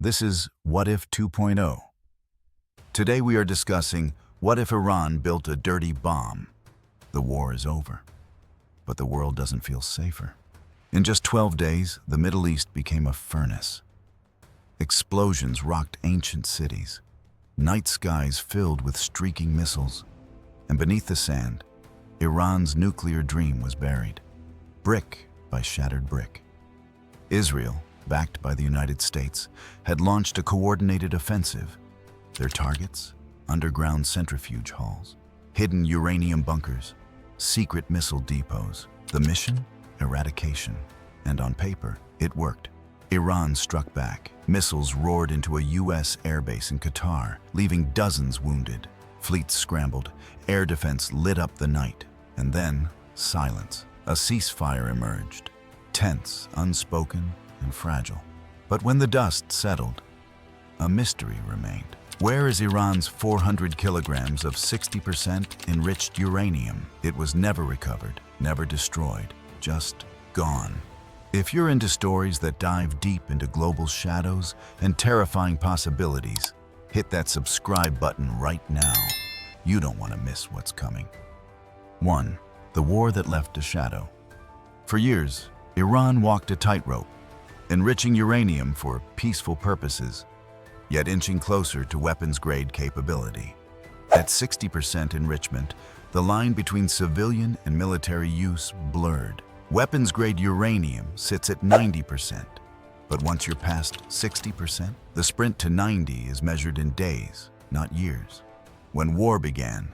This is What If 2.0. Today we are discussing what if Iran built a dirty bomb. The war is over, but the world doesn't feel safer. In just 12 days, the Middle East became a furnace. Explosions rocked ancient cities, night skies filled with streaking missiles, and beneath the sand, Iran's nuclear dream was buried, brick by shattered brick. Israel, backed by the United States, had launched a coordinated offensive. Their targets? Underground centrifuge halls, hidden uranium bunkers, secret missile depots. The mission? Eradication. And on paper, it worked. Iran struck back. Missiles roared into a U.S. airbase in Qatar, leaving dozens wounded. Fleets scrambled. Air defense lit up the night. And then, silence. A ceasefire emerged. Tense, unspoken, and fragile. But when the dust settled, a mystery remained. Where is Iran's 400 kilograms of 60% enriched uranium? It was never recovered, never destroyed, just gone. If you're into stories that dive deep into global shadows and terrifying possibilities, hit that subscribe button right now. You don't want to miss what's coming. 1. The war that left a shadow. For years, Iran walked a tightrope, enriching uranium for peaceful purposes, yet inching closer to weapons-grade capability. At 60% enrichment, the line between civilian and military use blurred. Weapons-grade uranium sits at 90%, but once you're past 60%, the sprint to 90 is measured in days, not years. When war began,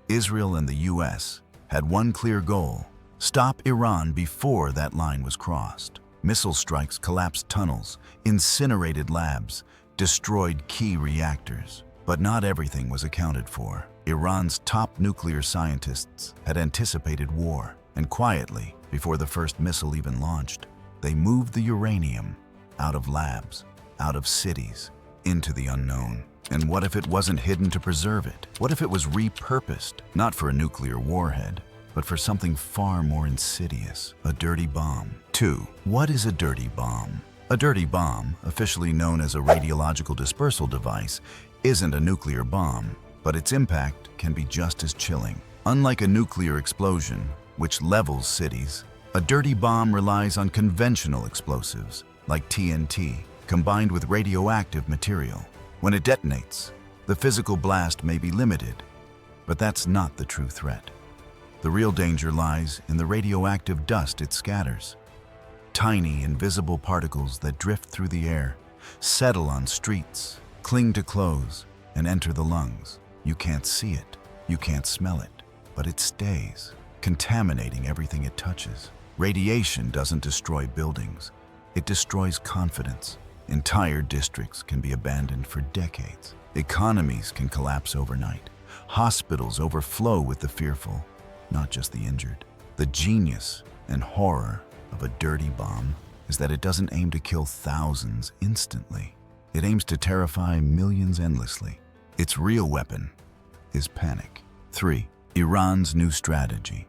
Israel and the U.S. had one clear goal: stop Iran before that line was crossed. Missile strikes collapsed tunnels, incinerated labs, destroyed key reactors. But not everything was accounted for. Iran's top nuclear scientists had anticipated war, and quietly, before the first missile even launched, they moved the uranium out of labs, out of cities, into the unknown. And what if it wasn't hidden to preserve it? What if it was repurposed, not for a nuclear warhead, but for something far more insidious, a dirty bomb? 2. What is a dirty bomb? A dirty bomb, officially known as a radiological dispersal device, isn't a nuclear bomb, but its impact can be just as chilling. Unlike a nuclear explosion, which levels cities, a dirty bomb relies on conventional explosives, like TNT, combined with radioactive material. When it detonates, the physical blast may be limited, but that's not the true threat. The real danger lies in the radioactive dust it scatters. Tiny, invisible particles that drift through the air, settle on streets, cling to clothes, and enter the lungs. You can't see it, you can't smell it, but it stays, contaminating everything it touches. Radiation doesn't destroy buildings, it destroys confidence. Entire districts can be abandoned for decades. Economies can collapse overnight. Hospitals overflow with the fearful, not just the injured. The genius and horror of a dirty bomb is that it doesn't aim to kill thousands instantly. It aims to terrify millions endlessly. Its real weapon is panic. 3. Iran's new strategy.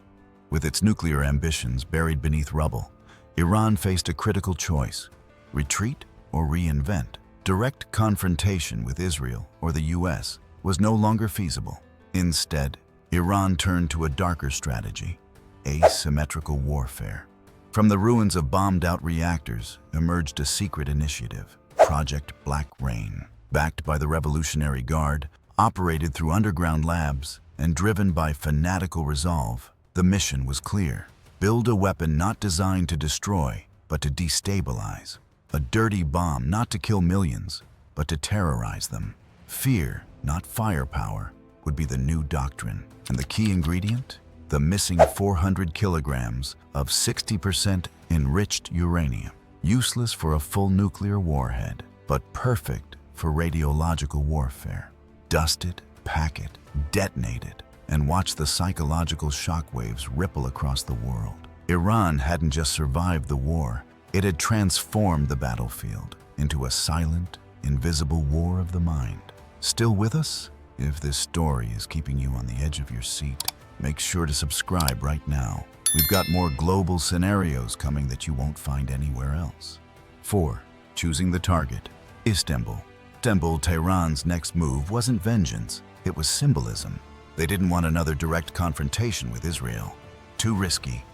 With its nuclear ambitions buried beneath rubble, Iran faced a critical choice: retreat or reinvent. Direct confrontation with Israel or the U.S. was no longer feasible. Instead, Iran turned to a darker strategy: asymmetrical warfare. From the ruins of bombed-out reactors emerged a secret initiative, Project Black Rain. Backed by the Revolutionary Guard, operated through underground labs, and driven by fanatical resolve, the mission was clear: build a weapon not designed to destroy, but to destabilize. A dirty bomb not to kill millions, but to terrorize them. Fear, not firepower, would be the new doctrine. And the key ingredient? The missing 400 kilograms of 60% enriched uranium. Useless for a full nuclear warhead, but perfect for radiological warfare. Dust it, pack it, detonate it, and watch the psychological shockwaves ripple across the world. Iran hadn't just survived the war, it had transformed the battlefield into a silent, invisible war of the mind. Still with us? If this story is keeping you on the edge of your seat, make sure to subscribe right now. We've got more global scenarios coming that you won't find anywhere else. 4. Choosing the target. Istanbul. Tehran's next move wasn't vengeance, it was symbolism. They didn't want another direct confrontation with Israel. Too risky,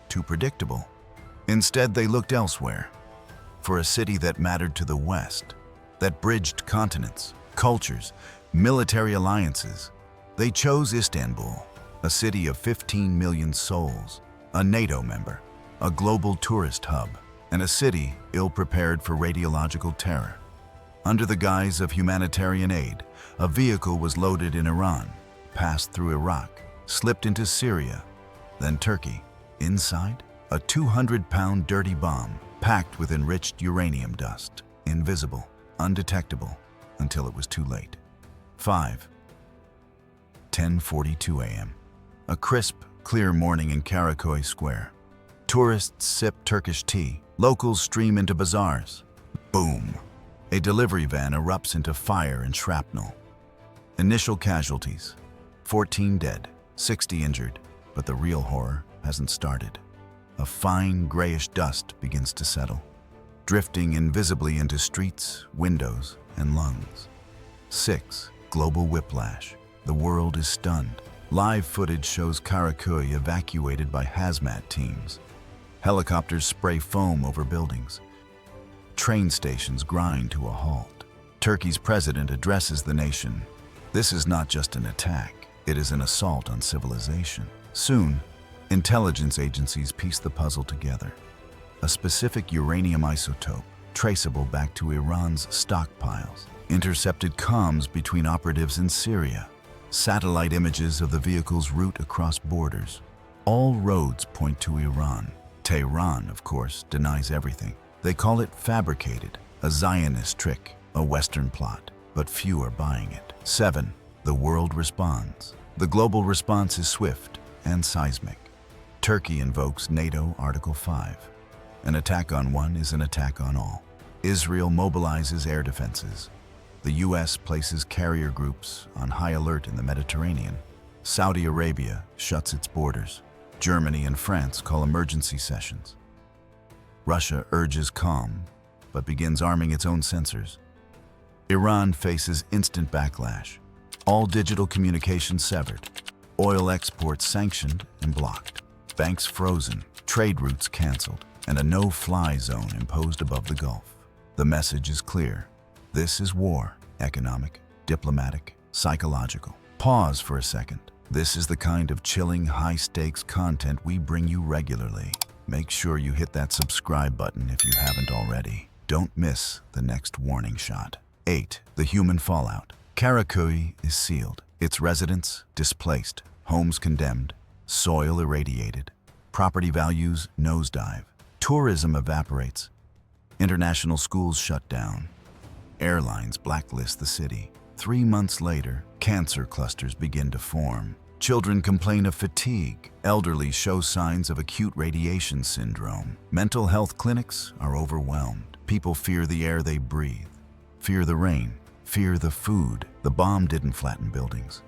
too predictable. Instead, they looked elsewhere, for a city that mattered to the West, that bridged continents, cultures, military alliances. They chose Istanbul, a city of 15 million souls, a NATO member, a global tourist hub, and a city ill-prepared for radiological terror. Under the guise of humanitarian aid, a vehicle was loaded in Iran, passed through Iraq, slipped into Syria, then Turkey. Inside, a 200-pound dirty bomb packed with enriched uranium dust, invisible, undetectable, until it was too late. 10:42 a.m. A crisp, clear morning in Karaköy Square. Tourists sip Turkish tea, locals stream into bazaars. Boom! A delivery van erupts into fire and shrapnel. Initial casualties: 14 dead, 60 injured, but the real horror hasn't started. A fine, grayish dust begins to settle, drifting invisibly into streets, windows, and lungs. 6. Global whiplash. The world is stunned. Live footage shows Karaköy evacuated by hazmat teams. Helicopters spray foam over buildings. Train stations grind to a halt. Turkey's president addresses the nation. This is not just an attack, it is an assault on civilization. Soon, intelligence agencies piece the puzzle together. A specific uranium isotope, traceable back to Iran's stockpiles. Intercepted comms between operatives in Syria. Satellite images of the vehicle's route across borders. All roads point to Iran. Tehran, of course, denies everything. They call it fabricated, a Zionist trick, a Western plot, but few are buying it. 7. The world responds. The global response is swift and seismic. Turkey invokes NATO Article 5. An attack on one is an attack on all. Israel mobilizes air defenses. The U.S. places carrier groups on high alert in the Mediterranean. Saudi Arabia shuts its borders. Germany and France call emergency sessions. Russia urges calm, but begins arming its own sensors. Iran faces instant backlash. All digital communications severed. Oil exports sanctioned and blocked. Banks frozen, trade routes canceled, and a no-fly zone imposed above the Gulf. The message is clear. This is war. Economic, diplomatic, psychological. Pause for a second. This is the kind of chilling, high-stakes content we bring you regularly. Make sure you hit that subscribe button if you haven't already. Don't miss the next warning shot. 8. The human fallout. Karaköy is sealed. Its residents displaced, homes condemned, soil irradiated, property values nosedive. Tourism evaporates. International schools shut down. Airlines blacklist the city. 3 months later, cancer clusters begin to form. Children complain of fatigue. Elderly show signs of acute radiation syndrome. Mental health clinics are overwhelmed. People fear the air they breathe, fear the rain, fear the food. The bomb didn't flatten buildings,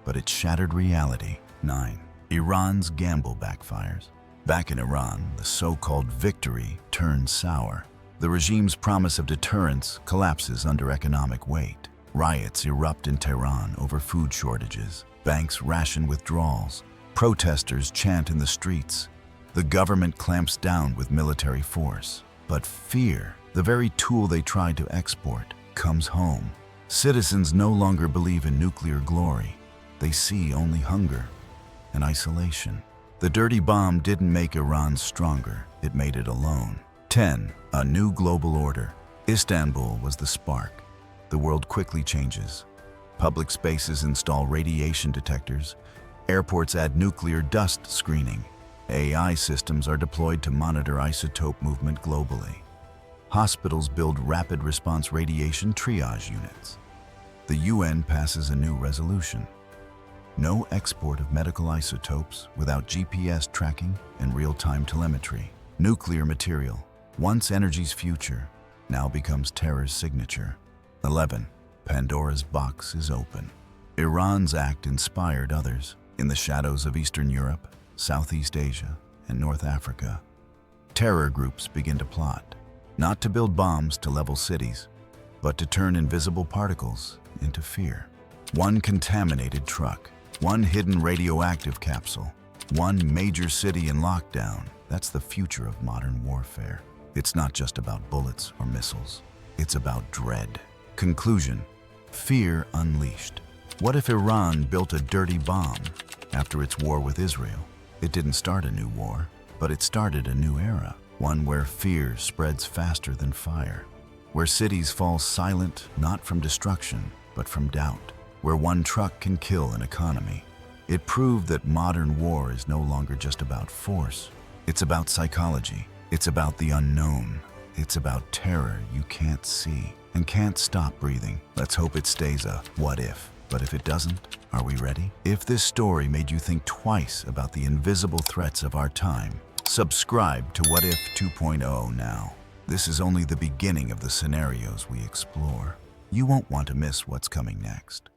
but it shattered reality. 9. Iran's gamble backfires. Back in Iran, the so-called victory turns sour. The regime's promise of deterrence collapses under economic weight. Riots erupt in Tehran over food shortages. Banks ration withdrawals. Protesters chant in the streets. The government clamps down with military force. But fear, the very tool they tried to export, comes home. Citizens no longer believe in nuclear glory. They see only hunger and isolation. The dirty bomb didn't make Iran stronger, it made it alone. 10. A new global order. Istanbul was the spark. The world quickly changes. Public spaces install radiation detectors. Airports add nuclear dust screening. AI systems are deployed to monitor isotope movement globally. Hospitals build rapid response radiation triage units. The UN passes a new resolution. No export of medical isotopes without GPS tracking and real-time telemetry. Nuclear material, once energy's future, now becomes terror's signature. 11. Pandora's box is open. Iran's act inspired others. In the shadows of Eastern Europe, Southeast Asia, and North Africa, terror groups begin to plot, not to build bombs to level cities, but to turn invisible particles into fear. One contaminated truck, one hidden radioactive capsule, one major city in lockdown. That's the future of modern warfare. It's not just about bullets or missiles. It's about dread. Conclusion: fear unleashed. What if Iran built a dirty bomb after its war with Israel? It didn't start a new war, but it started a new era. One where fear spreads faster than fire. Where cities fall silent not from destruction, but from doubt. Where one truck can kill an economy. It proved that modern war is no longer just about force. It's about psychology. It's about the unknown. It's about terror you can't see and can't stop breathing. Let's hope it stays a what if. But if it doesn't, are we ready? If this story made you think twice about the invisible threats of our time, subscribe to What If 2.0 now. This is only the beginning of the scenarios we explore. You won't want to miss what's coming next.